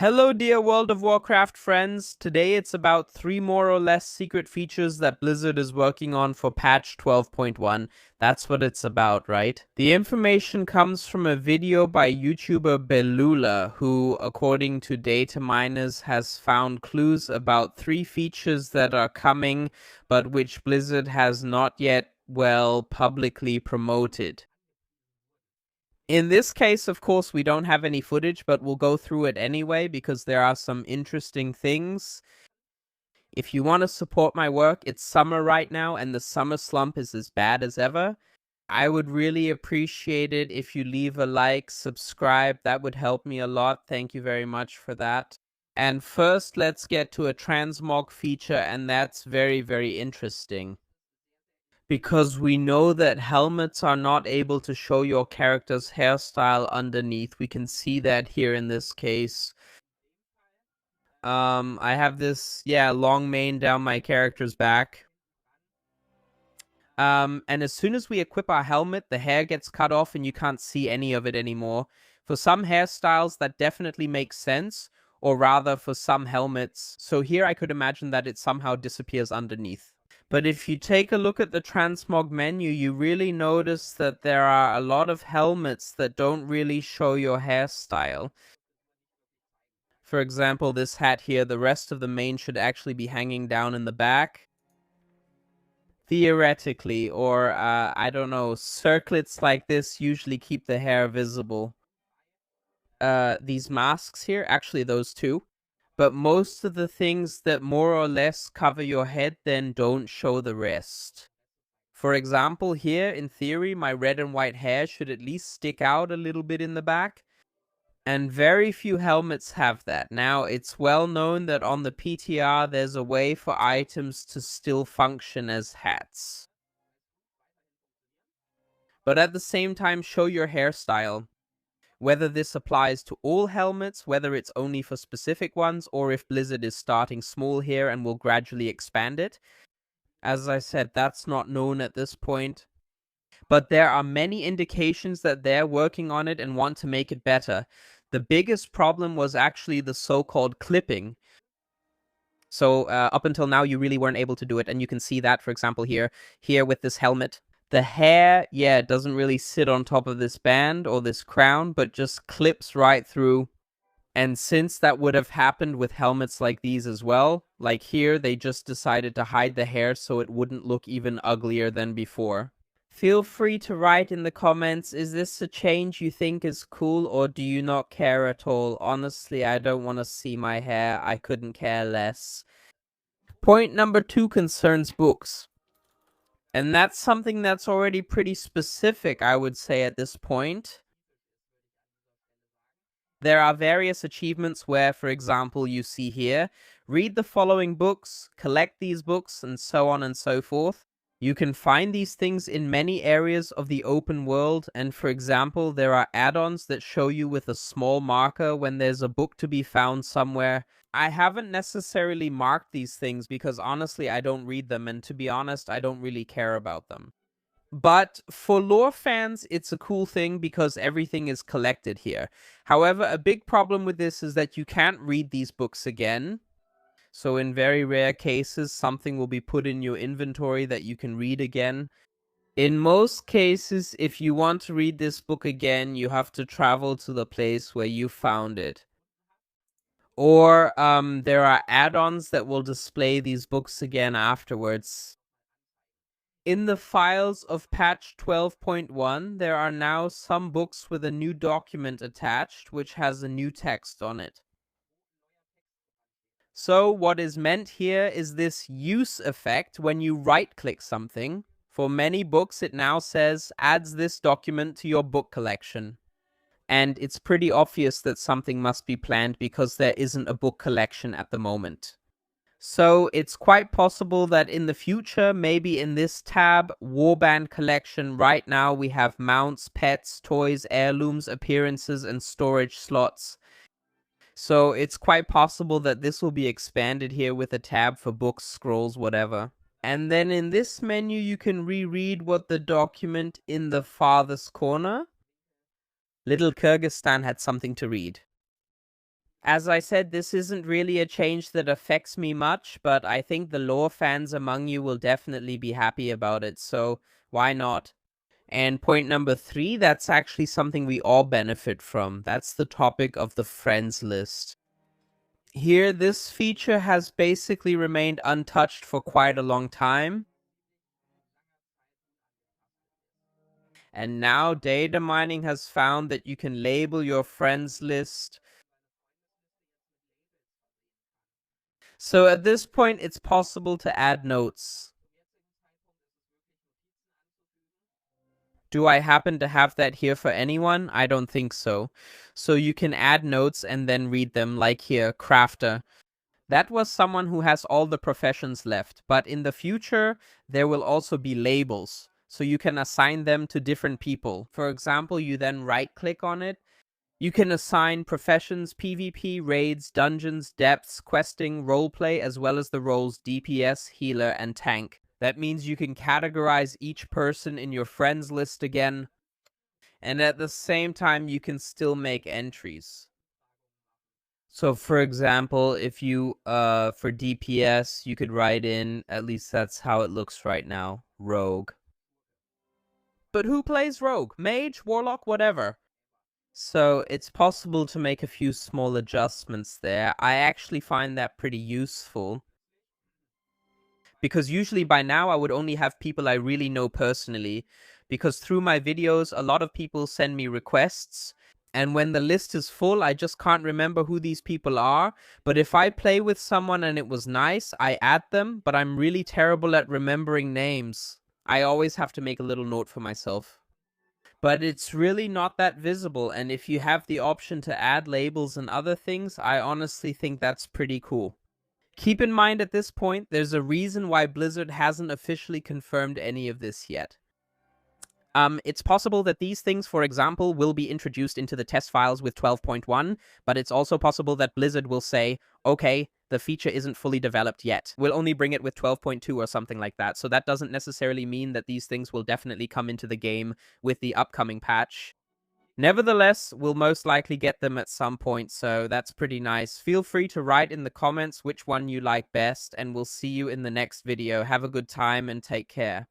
Hello dear World of Warcraft friends, today it's about 3 more or less secret features that Blizzard is working on for patch 12.1. That's what it's about, right? The information comes from a video by YouTuber Belula, who, according to data miners, has found clues about 3 features that are coming, but which Blizzard has not yet, well, publicly promoted. In this case, of course, we don't have any footage, but we'll go through it anyway because there are some interesting things. If you want to support my work, it's summer right now and the summer slump is as bad as ever. I would really appreciate it if you leave a like, subscribe. That would help me a lot. Thank you very much for that. And first, let's get to a Transmog feature, and that's very, very interesting. Because we know that helmets are not able to show your character's hairstyle underneath. We can see that here in this case. I have this, long mane down my character's back. And as soon as we equip our helmet, the hair gets cut off and you can't see any of it anymore. For some hairstyles, that definitely makes sense, or rather for some helmets. So here I could imagine that it somehow disappears underneath. But if you take a look at the Transmog menu, you really notice that there are a lot of helmets that don't really show your hairstyle. For example, this hat here, the rest of the mane should actually be hanging down in the back. Theoretically, or I don't know, circlets like this usually keep the hair visible. These masks here, actually those two. But most of the things that more or less cover your head then don't show the rest. For example, here, in theory, my red and white hair should at least stick out a little bit in the back. And very few helmets have that. Now, it's well known that on the PTR there's a way for items to still function as hats. But at the same time, show your hairstyle. Whether this applies to all helmets, whether it's only for specific ones, or if Blizzard is starting small here and will gradually expand it. As I said, that's not known at this point. But there are many indications that they're working on it and want to make it better. The biggest problem was actually the so-called clipping. So up until now, you really weren't able to do it. And you can see that, for example, here with this helmet. The hair, it doesn't really sit on top of this band or this crown, but just clips right through. And since that would have happened with helmets like these as well, like here, they just decided to hide the hair so it wouldn't look even uglier than before. Feel free to write in the comments, is this a change you think is cool or do you not care at all? Honestly, I don't want to see my hair. I couldn't care less. Point number 2 concerns books. And that's something that's already pretty specific, I would say, at this point. There are various achievements where, for example, you see here, read the following books, collect these books, and so on and so forth. You can find these things in many areas of the open world, and for example, there are add-ons that show you with a small marker when there's a book to be found somewhere. I haven't necessarily marked these things because honestly I don't read them, and to be honest, I don't really care about them. But for lore fans, it's a cool thing because everything is collected here. However, a big problem with this is that you can't read these books again. So in very rare cases, something will be put in your inventory that you can read again. In most cases, if you want to read this book again, you have to travel to the place where you found it. Or there are add-ons that will display these books again afterwards. In the files of patch 12.1, there are now some books with a new document attached, which has a new text on it. So what is meant here is this use effect when you right-click something. For many books, it now says, adds this document to your book collection. And it's pretty obvious that something must be planned because there isn't a book collection at the moment. So it's quite possible that in the future, maybe in this tab, Warband Collection, right now we have mounts, pets, toys, heirlooms, appearances, and storage slots. So it's quite possible that this will be expanded here with a tab for books, scrolls, whatever. And then in this menu, you can reread what the document in the farthest corner. Little Kyrgyzstan had something to read. As I said, this isn't really a change that affects me much, but I think the lore fans among you will definitely be happy about it, so why not? And point number 3, that's actually something we all benefit from. That's the topic of the friends list. Here, this feature has basically remained untouched for quite a long time. And now data mining has found that you can label your friends list. So at this point, it's possible to add notes. Do I happen to have that here for anyone? I don't think so. So you can add notes and then read them, like here, crafter. That was someone who has all the professions left, but in the future, there will also be labels. So you can assign them to different people. For example, you then right-click on it. You can assign professions, PvP, raids, dungeons, depths, questing, roleplay, as well as the roles DPS, healer, and tank. That means you can categorize each person in your friends list again, and at the same time, you can still make entries. So for example, if you, for DPS, you could write in, at least that's how it looks right now, Rogue. But who plays Rogue? Mage, Warlock, whatever. So it's possible to make a few small adjustments there. I actually find that pretty useful. Because usually by now I would only have people I really know personally. Because through my videos, a lot of people send me requests. And when the list is full, I just can't remember who these people are. But if I play with someone and it was nice, I add them. But I'm really terrible at remembering names. I always have to make a little note for myself. But it's really not that visible, and if you have the option to add labels and other things, I honestly think that's pretty cool. Keep in mind at this point, there's a reason why Blizzard hasn't officially confirmed any of this yet. It's possible that these things, for example, will be introduced into the test files with 12.1, but it's also possible that Blizzard will say, okay, the feature isn't fully developed yet. We'll only bring it with 12.2 or something like that. So that doesn't necessarily mean that these things will definitely come into the game with the upcoming patch. Nevertheless, we'll most likely get them at some point, so that's pretty nice. Feel free to write in the comments which one you like best, and we'll see you in the next video. Have a good time and take care.